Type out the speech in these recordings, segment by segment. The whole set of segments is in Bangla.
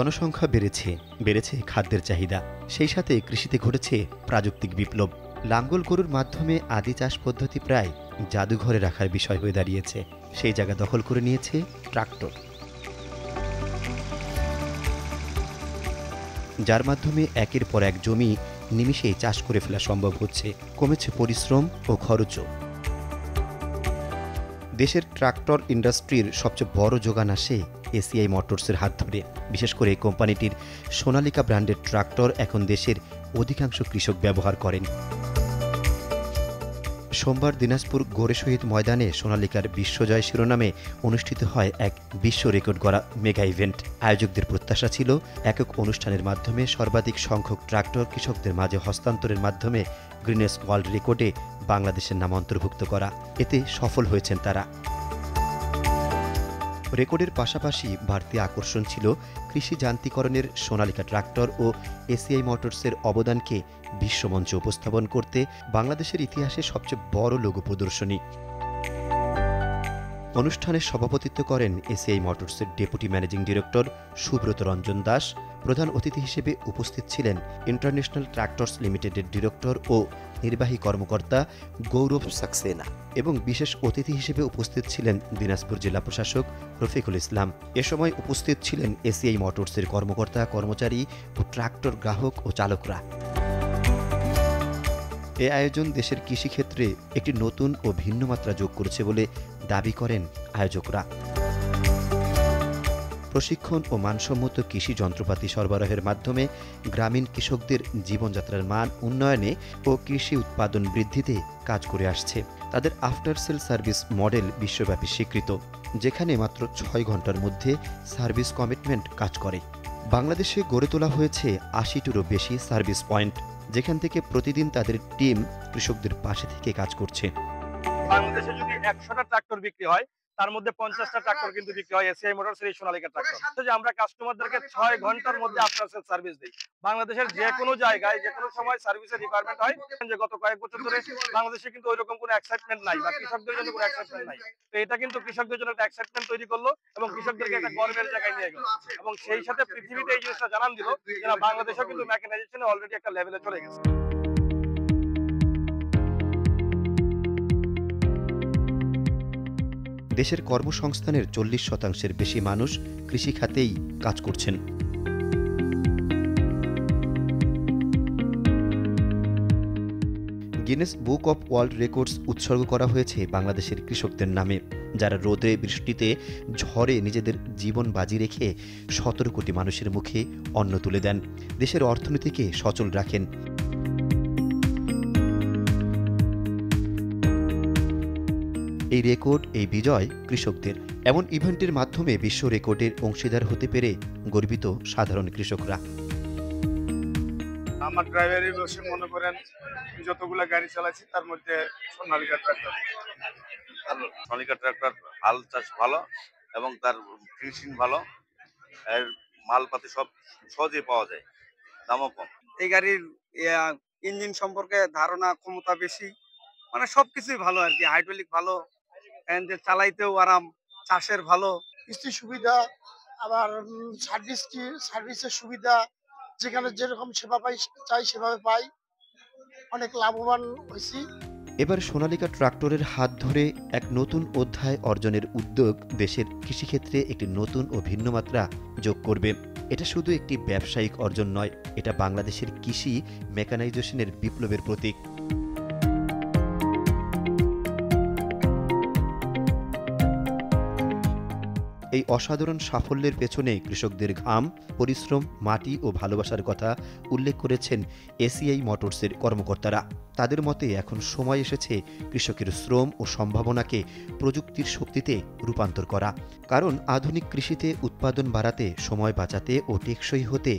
জনসংখ্যা বেড়েছে খাদ্যের চাহিদা, সেই সাথে কৃষিতে ঘটেছে প্রাযুক্তিক বিপ্লব। লাঙ্গল গরুর মাধ্যমে আদি চাষ পদ্ধতি প্রায় জাদুঘরে রাখার বিষয় হয়ে দাঁড়িয়েছে। সেই জায়গা দখল করে নিয়েছে ট্রাক্টর, যার মাধ্যমে একের পর এক জমি নিমিষেই চাষ করে ফেলা সম্ভব হচ্ছে। কমেছে পরিশ্রম ও খরচও। দেশের ট্রাক্টর ইন্ডাস্ট্রির সবচেয়ে বড় যোগান আসে এসিআই মোটরসের হাত ধরে। বিশেষ করে কোম্পানিটির সোনালিকা ব্র্যান্ডের ট্রাক্টর এখন দেশের অধিকাংশ কৃষক ব্যবহার করেন। সোমবার দিনাজপুর গোরে শহীদ ময়দানে সোনালিকার বিশ্বজয় শিরোনামে অনুষ্ঠিত হয় এক বিশ্ব রেকর্ড গড়া মেগা ইভেন্ট। আয়োজকদের প্রত্যাশা ছিল একক অনুষ্ঠানের মাধ্যমে সর্বাধিক সংখ্যক ট্রাক্টর কৃষকদের মাঝে হস্তান্তরের মাধ্যমে গিনেস ওয়ার্ল্ড রেকর্ডে বাংলাদেশের নাম অন্তর্ভুক্ত করা। এতে সফল হয়েছেন তারা। রেকর্ডের পাশাপাশি বাড়তি আকর্ষণ ছিল কৃষি যান্ত্রিকরণের সোনালিকা ট্রাক্টর ও এসিআই মোটরসের অবদানকে বিশ্বমঞ্চে উপস্থাপন করতে বাংলাদেশের ইতিহাসে সবচেয়ে বড় লোগো প্রদর্শনী। অনুষ্ঠানে সভাপতিত্ব করেন এসিআই মোটরসের deputy managing director Subrata Ranjan Das. প্রধান অতিথি হিসেবে উপস্থিত ছিলেন ইন্টারন্যাশনাল ট্রাক্টরস লিমিটেডের ডিরেক্টর ও নির্বাহী কর্মকর্তা গৌরব সাক্সেনা এবং বিশেষ অতিথি হিসেবে উপস্থিত ছিলেন দিনাজপুর জেলা প্রশাসক রফিকুল ইসলাম। এ সময় উপস্থিত ছিলেন এসিআই মোটরসের কর্মকর্তা, কর্মচারী ও ট্রাক্টর গ্রাহক ও চালকরা। এ আয়োজন দেশের কৃষিক্ষেত্রে একটি নতুন ও ভিন্ন মাত্রা যোগ করেছে বলে দাবি করেন আয়োজকরা। প্রশিক্ষণ ও মানসম্মত কৃষি যন্ত্রপাতি সরবরাহের মাধ্যমে গ্রামীণ কৃষকদের জীবনযাত্রার মান উন্নয়নে ও কৃষি উৎপাদন বৃদ্ধিতে কাজ করে আসছে। তাদের আফটার সেল সার্ভিস মডেল বিশ্বব্যাপী স্বীকৃত, যেখানে মাত্র 6 ঘন্টার মধ্যে সার্ভিস কমিটমেন্ট কাজ করে। বাংলাদেশে গড়ে তোলা হয়েছে 80টিরও বেশি সার্ভিস পয়েন্ট, যেখান থেকে প্রতিদিন তাদের টিম কৃষকদের পাশে থেকে কাজ করছে। বাংলাদেশে যদি 100টা ট্রাক্টর বিক্রি হয়, তার মধ্যে 50টা ট্রাক্টর কিন্তু বিক্রি হয় এসিআই মোটরসের এই সোনালিকা ট্রাক্টর। যে আমরা কাস্টমারদেরকে 6 ঘন্টার মধ্যে আফটার সেল সার্ভিস দিই। বাংলাদেশের যে কোনো জায়গায় যে কোনো সময় সার্ভিসের রিকোয়ারমেন্ট হয়। যে গত কয়েক বছর ধরে বাংলাদেশে কিন্তু ওইরকম কোনো এক্সাইটমেন্ট নাই বা কৃষকদের জন্য কোনো এক্সাইটমেন্ট নাই। তো এটা কিন্তু কৃষকদের জন্য একটা এক্সাইটমেন্ট তৈরি করলো এবং কৃষকদেরকে একটা গর্বের জায়গায় নিয়ে গেল এবং সেই সাথে পৃথিবীতে এই জিনিসটা জানান দিল যে বাংলাদেশও কিন্তু মেকানাইজেশনে অলরেডি একটা লেভেলে চলে গেছে। দেশের কর্মসংস্থানের 40% বেশি মানুষ কৃষি খাতেই কাজ করছেন। Guinness book of world records উৎসর্গ করা হয়েছে বাংলাদেশের কৃষকদের নামে, যারা রোদে বৃষ্টিতে ঝড়ে নিজেদের জীবন বাজি রেখে 17 কোটি মানুষের মুখে অন্ন তুলে দেন, দেশের অর্থনীতিকে সচল রাখেন। এই রেকর্ড, এই বিজয় কৃষকদের। এমন ইভেন্টের মাধ্যমে বিশ্ব রেকর্ডের অংশীদার হতে পেরে গর্বিত সাধারণ কৃষকরা। আমার ড্রাইভারি বসে মনে করেন যতগুলা গাড়ি চালাচ্ছি তার মধ্যে সোনালিকা ট্রাক্টর। সোনালিকা ট্রাক্টর হাল চাষ ভালো এবং তার ফিনিশিং ভালো, এর মালপাতি সব সহজেই পাওয়া যায়, দামও কম। এই গাড়ির ইঞ্জিন সম্পর্কে ধারণা ক্ষমতা বেশি, মানে সবকিছুই ভালো আর কি। হাইড্রোলিক ভালো, চালাইতেও আরাম, চাষের ভালো, কিস্তি সুবিধা, আবার সার্ভিসের সুবিধা, যেখানে যেরকম সেবা চাই সেভাবে পাই, অনেক লাভবান হয়েছি। এবার সোনালিকা ট্রাক্টরের হাত ধরে এক নতুন অধ্যায় অর্জনের উদ্যোগ দেশের কৃষিক্ষেত্রে একটি নতুন ও ভিন্ন মাত্রা যোগ করবে। এটা শুধু একটি ব্যবসায়িক অর্জন নয়, এটা বাংলাদেশের কৃষি মেকানাইজেশনের বিপ্লবের প্রতীক। এই অসাধারণ সাফল্যের পেছনে কৃষকদের ঘাম, পরিশ্রম, মাটি ও ভালোবাসার কথা উল্লেখ করেছেন এসিআই মোটরসের কর্মকর্তারা। তাদের মতে এখন সময় এসেছে কৃষকের শ্রম ও সম্ভাবনাকে প্রযুক্তির শক্তিতে রূপান্তর করা। কারণ আধুনিক কৃষিতে উৎপাদন বাড়াতে, সময় বাঁচাতে ও টেকসই হতে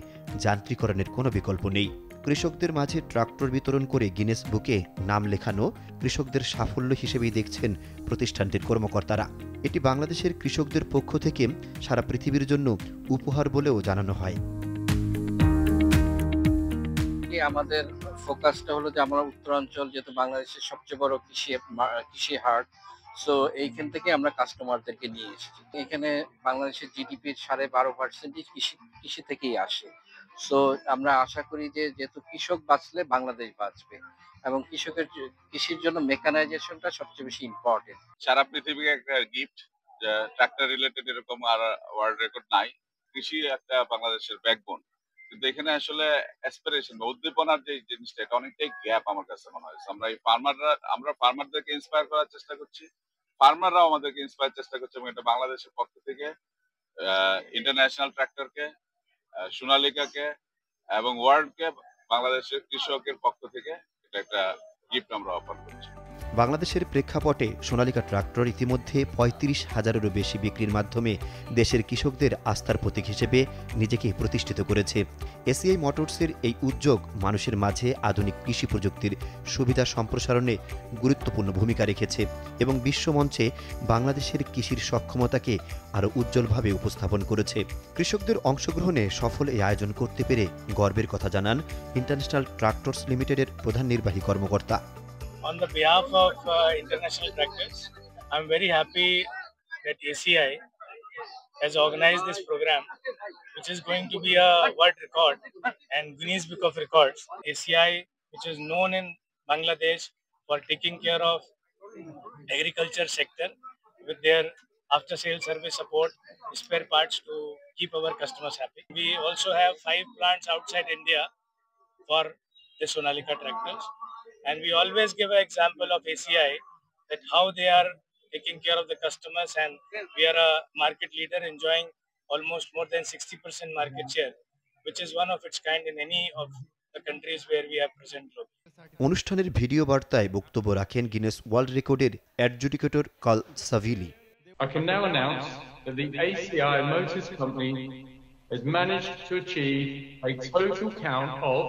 যান্ত্রিকরণের কোনো বিকল্প নেই। কৃষকদের মাঝে ট্রাক্টর বিতরণ করে গিনেস বুকে নাম লেখানো কৃষকদের সাফল্য হিসেবেই দেখছেন প্রতিষ্ঠানটির কর্মকর্তারা। এটি বাংলাদেশের কৃষকদের পক্ষ থেকে সারা পৃথিবীর জন্য উপহার বলেও জানানো হয়। আমাদের ফোকাসটা হলো যে আমরা উত্তরাঞ্চল, যেহেতু বাংলাদেশের সবচেয়ে বড় কৃষি হাট, সো এইখান থেকে আমরা কাস্টমারদেরকে নিয়ে এসেছি। এখানে বাংলাদেশের জিডিপির 12.5% কৃষি থেকেই আসে। সো আমরা আশা করি যে যেহেতু কৃষক বাঁচলে বাংলাদেশ বাঁচবে, এবং কৃষির জন্য মেকানাইজেশনটা সবচেয়ে বেশি ইম্পর্টেন্ট। সারা পৃথিবীকে একটা গিফট, ট্রাক্টর রিলেটেড এরকম আর ওয়ার্ল্ড রেকর্ড নাই। কৃষি একটা বাংলাদেশের ব্যাকবোন, কিন্তু এখানে আসলে অ্যাসপিরেশন বা উদ্দীপনার যে জিনিসটা, এটা অনেকটাই গ্যাপ আমার কাছে মনে হয়। আমরা ফার্মারদেরকে ইন্সপায়ার করার চেষ্টা করছি, ফার্মাররাও আমাদেরকে ইন্সপায়ার চেষ্টা করছে, এবং এটা বাংলাদেশের পক্ষ থেকে ইন্টারন্যাশনাল ট্রাক্টরকে, সোনালিকাকে এবং ওয়ার্ল্ডকে বাংলাদেশের কৃষকের পক্ষ থেকে এটা একটা গিফট আমরা অফার করছি। বাংলাদেশের প্রেক্ষাপটে সোনালিকা ট্রাক্টর ইতিমধ্যে ৩৫,০০০-এরও বেশি বিক্রির মাধ্যমে দেশের কৃষকদের আস্থার প্রতীক হিসেবে নিজেকে প্রতিষ্ঠিত করেছে। এসিআই মোটরসের এই উদ্যোগ মানুষের মাঝে আধুনিক কৃষি প্রযুক্তির সুবিধা সম্প্রসারণে গুরুত্বপূর্ণ ভূমিকা রেখেছে এবং বিশ্বমঞ্চে বাংলাদেশের কৃষির সক্ষমতাকে আরও উজ্জ্বলভাবে উপস্থাপন করেছে। কৃষকদের অংশগ্রহণে সফল এই আয়োজন করতে পেরে গর্বের কথা জানান ইন্টারন্যাশনাল ট্রাক্টরস লিমিটেডের প্রধান নির্বাহী কর্মকর্তা। On the behalf of International Tractors, I'm very happy that ACI has organized this program, which is going to be a world record and Guinness Book of Records. ACI, which is known in Bangladesh for taking care of agriculture sector with their after-sales service support, spare parts to keep our customers happy. We also have 5 plants outside India for the Sonalika tractors. And we always give an example of ACI that how they are taking care of the customers, and we are a market leader enjoying almost more than 60% market share, which is one of its kind in any of the countries where we are present globally. অনুষ্ঠানের ভিডিও বার্তায় বক্তব্য রাখেন গিনেস ওয়ার্ল্ড রেকর্ডের অ্যাডজুডিকেটর কাল সাভিলি। I can now announce that the ACI Motors Company has managed to achieve a total count of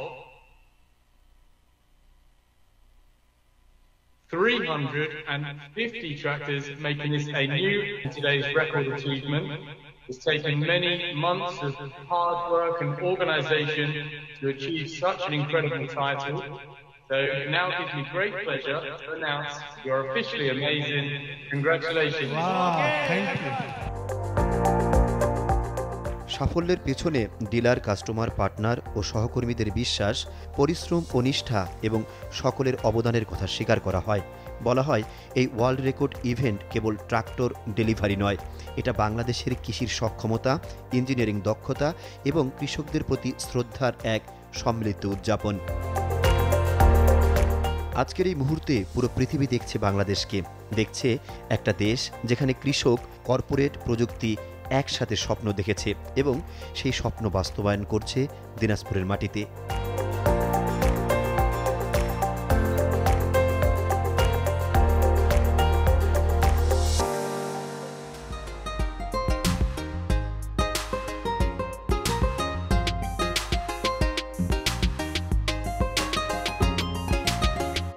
350 tractors, making this a new today's record achievement. It's taken many months of hard work and organisation to achieve such an incredible title. So it now gives me great pleasure to announce you're officially amazing. Congratulations. Wow, thank you. সাফল্যের পেছনে ডিলার, কাস্টমার, পার্টনার ও সহকর্মীদের বিশ্বাস, পরিশ্রম ও নিষ্ঠা এবং সকলের অবদানের কথা স্বীকার করা হয়। বলা হয় এই ওয়ার্ল্ড রেকর্ড ইভেন্ট কেবল ট্রাক্টর ডেলিভারি নয়, এটা বাংলাদেশের কৃষির সক্ষমতা, ইঞ্জিনিয়ারিং দক্ষতা এবং কৃষকদের প্রতি শ্রদ্ধার এক সম্মিলিত উদযাপন। আজকের এই মুহূর্তে পুরো পৃথিবী দেখছে বাংলাদেশকে, দেখছে একটা দেশ যেখানে কৃষক, কর্পোরেট, প্রযুক্তি একসাথে স্বপ্ন দেখেছে এবং সেই স্বপ্ন বাস্তবায়ন করছে দিনাজপুরের মাটিতে।